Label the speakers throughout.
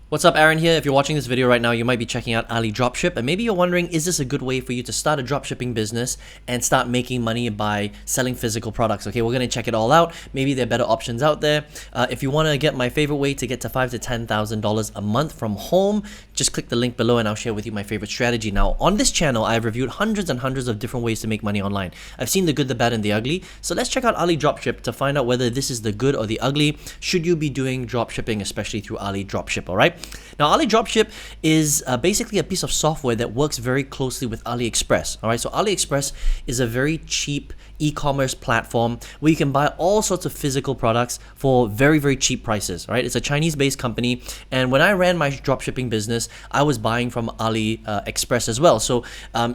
Speaker 1: What's up, Aaron here. If you're watching this video right now, you might be checking out AliDropship, and maybe you're wondering, is this a good way for you to start a dropshipping business and start making money by selling physical products? Okay, we're going to check it all out. Maybe there are better options out there. If you want to get my favorite way to get to $5,000 to $10,000 a month from home, just click the link below and I'll share with you my favorite strategy. Now, on this channel, I've reviewed hundreds and hundreds of different ways to make money online. I've seen the good, the bad, and the ugly. So let's check out AliDropship to find out whether this is the good or the ugly. Should you be doing dropshipping, especially through AliDropship, all right? Now, AliDropship is basically a piece of software that works very closely with AliExpress. All right, so AliExpress is a very cheap e-commerce platform where you can buy all sorts of physical products for very, very cheap prices. Right, it's a Chinese-based company, and when I ran my dropshipping business, I was buying from AliExpress as well. So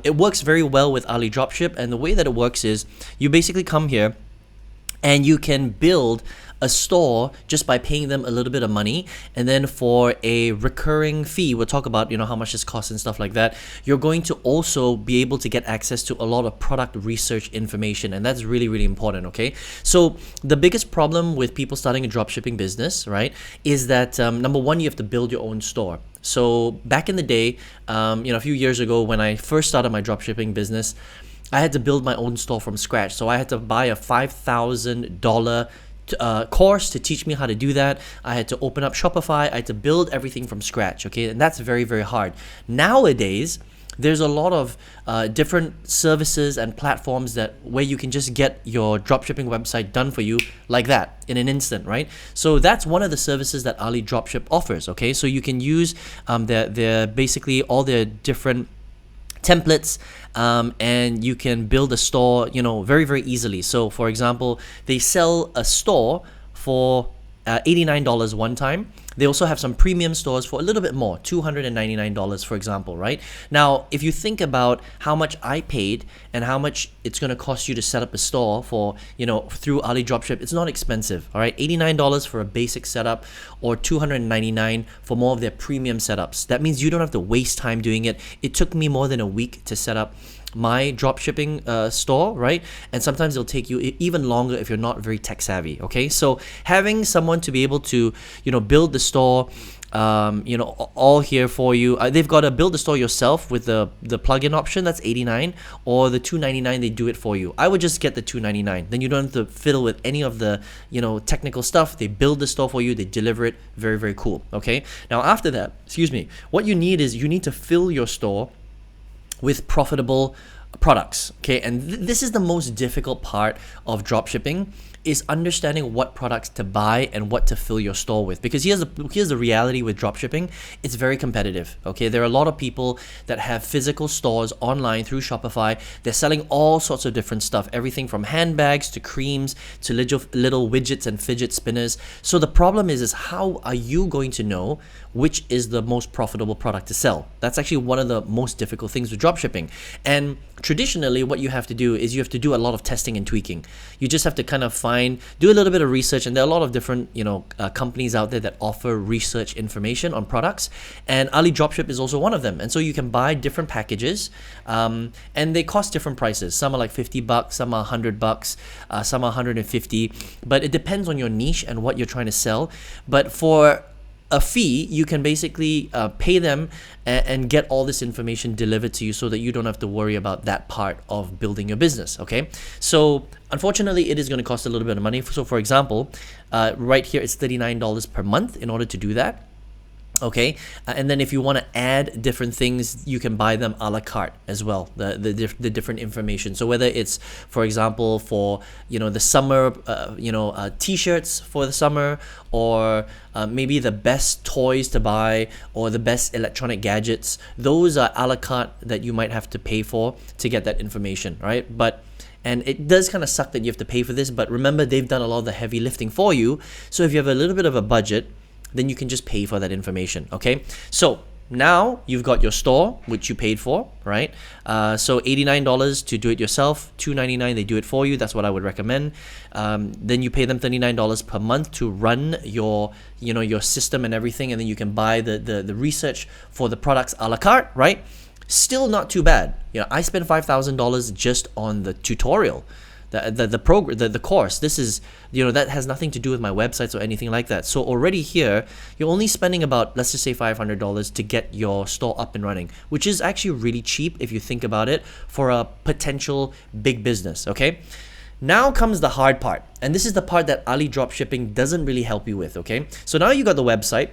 Speaker 1: it works very well with AliDropship, and the way that it works is you basically come here and you can build a store just by paying them a little bit of money, and then for a recurring fee, we'll talk about how much this costs and stuff like that. You're going to also be able to get access to a lot of product research information, and that's really, really important. Okay, so the biggest problem with people starting a dropshipping business, right, is that number one, you have to build your own store. So back in the day, a few years ago when I first started my dropshipping business, I had to build my own store from scratch. So I had to buy a $5,000 course to teach me how to do that. I had to open up Shopify. I had to build everything from scratch. Okay, and that's very, very hard. Nowadays, there's a lot of different services and platforms where you can just get your dropshipping website done for you like that in an instant, right? So that's one of the services that AliDropship offers. Okay, so you can use their basically all their different templates, and you can build a store very, very easily. So for example, they sell a store for $89 one time. They also have some premium stores for a little bit more, $299, for example, right? Now, if you think about how much I paid and how much it's going to cost you to set up a store for, through AliDropship, it's not expensive, all right? $89 for a basic setup, or $299 for more of their premium setups. That means you don't have to waste time doing it. It took me more than a week to set up my dropshipping store, right? And sometimes it'll take you even longer if you're not very tech savvy. Okay, so having someone to be able to build the store all here for you. They've got to build the store yourself with the plugin option, that's $89, or the $299, they do it for you. I would just get the $299. Then you don't have to fiddle with any of the technical stuff. They build the store for you, they deliver it. Very, very cool. Okay, now after that, what you need is you need to fill your store with profitable products. Okay, and this is the most difficult part of dropshipping, is understanding what products to buy and what to fill your store with. Because here's the reality with dropshipping, it's very competitive. Okay, there are a lot of people that have physical stores online through Shopify. They're selling all sorts of different stuff, everything from handbags to creams to little widgets and fidget spinners. So the problem is how are you going to know which is the most profitable product to sell? That's actually one of the most difficult things with dropshipping. And traditionally, what you have to do is you have to do a lot of testing and tweaking. You just have to kind of do a little bit of research, and there are a lot of different companies out there that offer research information on products, and AliDropship is also one of them. And so you can buy different packages, and they cost different prices. Some are like $50, some are $100, some are $150, but it depends on your niche and what you're trying to sell. But for a fee, you can basically pay them and get all this information delivered to you so that you don't have to worry about that part of building your business. Okay, so unfortunately, it is going to cost a little bit of money. So for example, right here, it's $39 per month in order to do that. Okay, and then if you want to add different things, you can buy them a la carte as well, the different information. So whether it's, for example, for the summer t-shirts for the summer, or maybe the best toys to buy, or the best electronic gadgets, those are a la carte that you might have to pay for to get that information, right? And it does kind of suck that you have to pay for this, but remember, they've done a lot of the heavy lifting for you. So if you have a little bit of a budget, then you can just pay for that information. Okay, so now you've got your store, which you paid for, right? So $89 to do it yourself, $299 they do it for you. That's what I would recommend. Then you pay them $39 per month to run your your system and everything, and then you can buy the research for the products a la carte, right? Still not too bad. I spent $5,000 just on the tutorial. the course. This is, that has nothing to do with my websites or anything like that. So already here, you're only spending about, let's just say $500 to get your store up and running, which is actually really cheap if you think about it for a potential big business, okay? Now comes the hard part, and this is the part that AliDropshipping doesn't really help you with, okay? So now you got the website,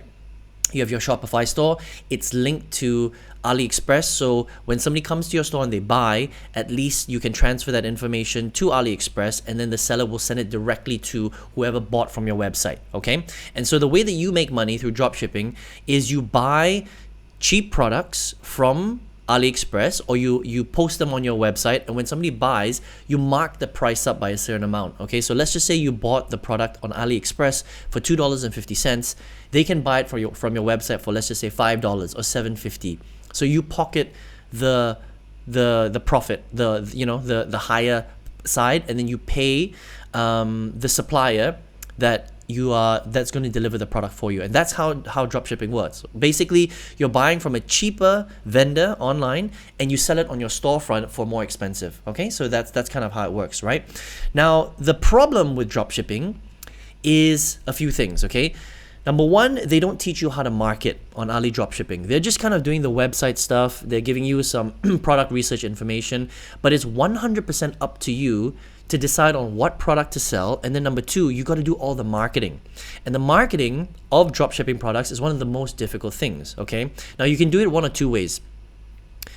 Speaker 1: you have your Shopify store, it's linked to AliExpress, so when somebody comes to your store and they buy, at least you can transfer that information to AliExpress, and then the seller will send it directly to whoever bought from your website, okay? And so the way that you make money through dropshipping is you buy cheap products from AliExpress, or you post them on your website, and when somebody buys, you mark the price up by a certain amount, okay? So let's just say you bought the product on AliExpress for $2.50. They can buy it from your website for, let's just say, $5 or $7.50. So you pocket the profit, the higher side, and then you pay the supplier that's going to deliver the product for you. And that's how dropshipping works. Basically, you're buying from a cheaper vendor online and you sell it on your storefront for more expensive, okay? So that's kind of how it works, right? Now, the problem with dropshipping is a few things, okay? Number one, they don't teach you how to market on AliDropshipping. They're just kind of doing the website stuff. They're giving you some product research information, but it's 100% up to you to decide on what product to sell. And then number two, you got to do all the marketing. And the marketing of dropshipping products is one of the most difficult things, okay? Now, you can do it one or two ways.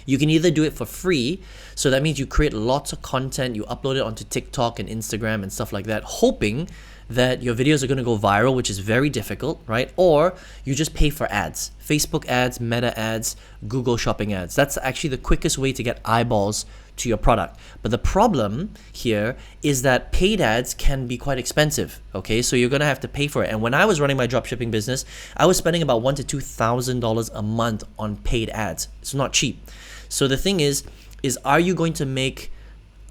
Speaker 1: You can either do it for free, so that means you create lots of content, you upload it onto TikTok and Instagram and stuff like that, hoping that your videos are going to go viral, which is very difficult, right? Or you just pay for ads, Facebook ads, Meta ads, Google Shopping ads. That's actually the quickest way to get eyeballs to your product. But the problem here is that paid ads can be quite expensive, okay? So you're going to have to pay for it. And when I was running my dropshipping business, I was spending about $1,000 to $2,000 a month on paid ads. It's not cheap. So the thing is are you going to make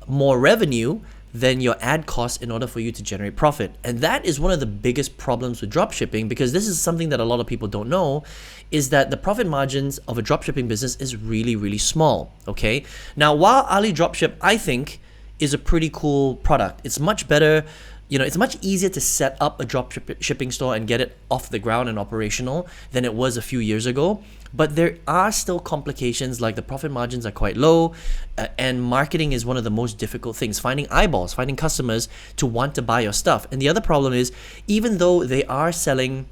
Speaker 1: more revenue than your ad costs in order for you to generate profit? And that is one of the biggest problems with dropshipping, because this is something that a lot of people don't know, is that the profit margins of a dropshipping business is really, really small, okay? Now, while AliDropship, I think, is a pretty cool product, it's much better, it's much easier to set up a dropshipping store and get it off the ground and operational than it was a few years ago. But there are still complications, like the profit margins are quite low, and marketing is one of the most difficult things. Finding eyeballs, finding customers to want to buy your stuff. And the other problem is, even though they are selling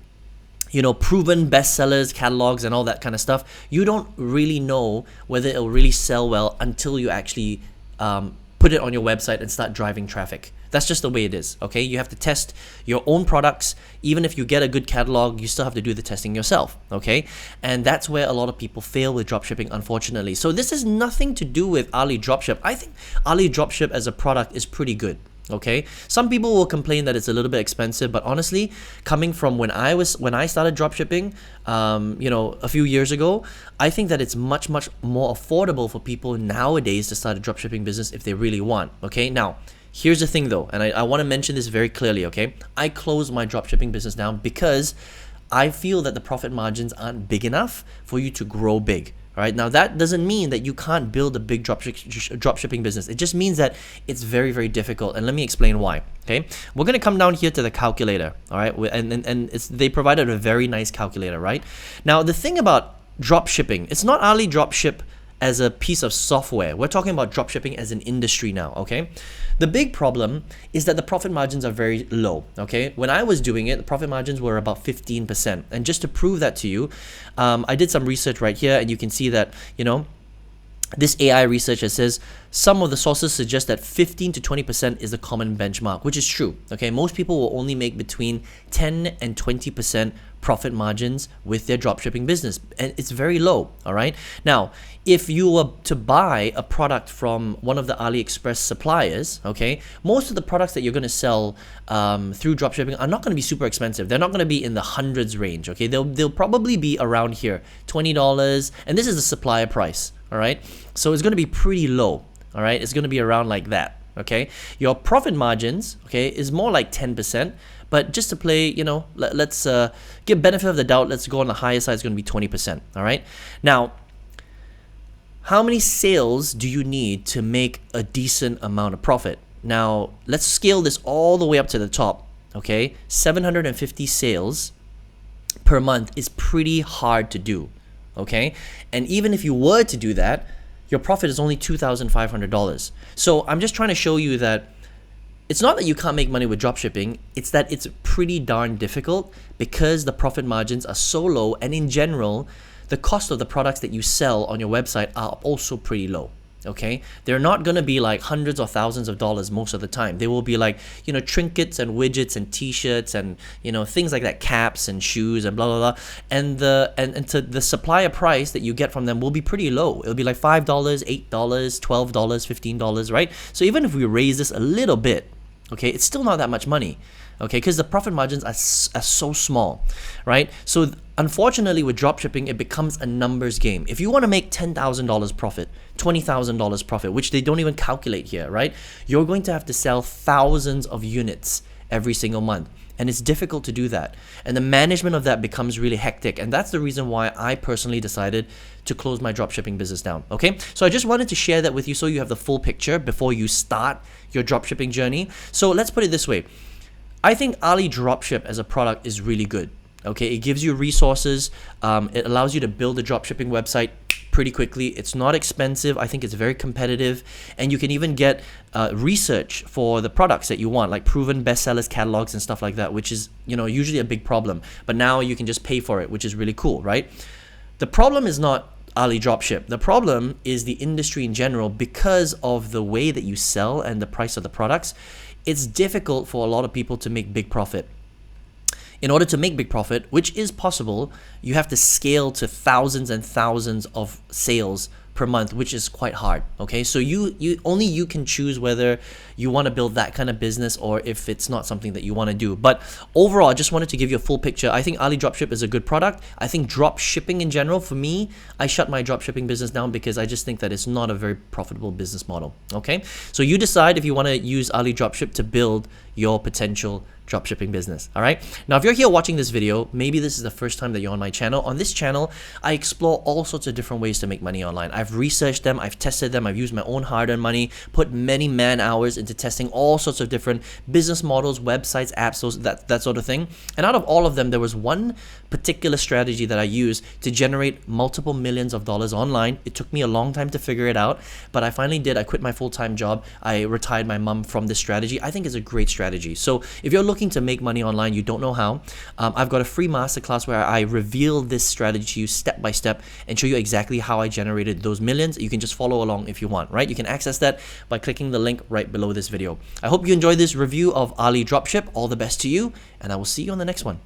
Speaker 1: proven bestsellers, catalogs, and all that kind of stuff, you don't really know whether it'll really sell well until you actually put it on your website and start driving traffic. That's just the way it is, okay? You have to test your own products. Even if you get a good catalog, you still have to do the testing yourself, okay? And that's where a lot of people fail with dropshipping, unfortunately. So this has nothing to do with AliDropship. I think AliDropship as a product is pretty good, okay? Some people will complain that it's a little bit expensive, but honestly, coming from when I started dropshipping, a few years ago, I think that it's much, much more affordable for people nowadays to start a dropshipping business if they really want, okay? Now, here's the thing though, and I want to mention this very clearly, okay? I closed my dropshipping business down because I feel that the profit margins aren't big enough for you to grow big. All right, now that doesn't mean that you can't build a big dropshipping business. It just means that it's very, very difficult. And let me explain why. Okay, we're gonna come down here to the calculator. All right, and they provided a very nice calculator, right? Now the thing about dropshipping, it's not AliDropship as a piece of software. We're talking about dropshipping as an industry now, okay? The big problem is that the profit margins are very low, okay? When I was doing it, the profit margins were about 15%. And just to prove that to you, I did some research right here, and you can see that, this AI research that says some of the sources suggest that 15 to 20% is the common benchmark, which is true, okay? Most people will only make between 10 and 20% profit margins with their dropshipping business, and it's very low, all right? Now, if you were to buy a product from one of the AliExpress suppliers, okay, most of the products that you're going to sell through dropshipping are not going to be super expensive. They're not going to be in the hundreds range, okay? They'll probably be around here, $20, and this is the supplier price, all right? So it's going to be pretty low, all right? It's going to be around like that, okay? Your profit margins, okay, is more like 10%, but just to play, let's give benefit of the doubt, let's go on the higher side, it's going to be 20%, all right? Now, how many sales do you need to make a decent amount of profit? Now, let's scale this all the way up to the top, okay? 750 sales per month is pretty hard to do, okay? And even if you were to do that, your profit is only $2,500. So I'm just trying to show you that it's not that you can't make money with dropshipping, it's that it's pretty darn difficult because the profit margins are so low, and in general, the cost of the products that you sell on your website are also pretty low. Okay, they're not gonna be like hundreds or thousands of dollars most of the time. They will be like, you know, trinkets and widgets and t-shirts and, you know, things like that, caps and shoes and blah blah blah. And the supplier price that you get from them will be pretty low. It'll be like $5, $8, $12, $15, right? So even if we raise this a little bit, okay, it's still not that much money. Okay, because the profit margins are so small, right? So unfortunately with dropshipping, it becomes a numbers game. If you want to make $10,000 profit, $20,000 profit, which they don't even calculate here, right? You're going to have to sell thousands of units every single month. And it's difficult to do that. And the management of that becomes really hectic. And that's the reason why I personally decided to close my dropshipping business down. Okay, so I just wanted to share that with you so you have the full picture before you start your dropshipping journey. So let's put it this way. I think AliDropship as a product is really good. Okay, it gives you resources. It allows you to build a dropshipping website pretty quickly. It's not expensive. I think it's very competitive, and you can even get research for the products that you want, like proven bestsellers, catalogs, and stuff like that, which is, you know, usually a big problem. But now you can just pay for it, which is really cool, right? The problem is not AliDropship. The problem is the industry in general because of the way that you sell and the price of the products. It's difficult for a lot of people to make big profit. In order to make big profit, which is possible, you have to scale to thousands and thousands of sales per month, which is quite hard. Okay, so only you can choose whether you want to build that kind of business or if it's not something that you want to do. But overall, I just wanted to give you a full picture. I think AliDropship is a good product. I think drop shipping in general, for me, I shut my drop shipping business down because I just think that it's not a very profitable business model. Okay, so you decide if you want to use AliDropship to build your potential dropshipping business. All right, now if you're here watching this video, maybe this is the first time that you're on my channel. On this channel, I explore all sorts of different ways to make money online. I've researched them, I've tested them, I've used my own hard-earned money, put many man hours into testing all sorts of different business models, websites, apps, that sort of thing. And out of all of them, there was one particular strategy that I used to generate multiple millions of dollars online. It took me a long time to figure it out, but I finally did. I quit my full-time job. I retired my mom from this strategy. I think it's a great strategy. So if you're looking to make money online, you don't know how, I've got a free masterclass where I reveal this strategy to you step by step and show you exactly how I generated those millions. You can just follow along if you want, right? You can access that by clicking the link right below this video. I hope you enjoyed this review of AliDropship. All the best to you, and I will see you on the next one.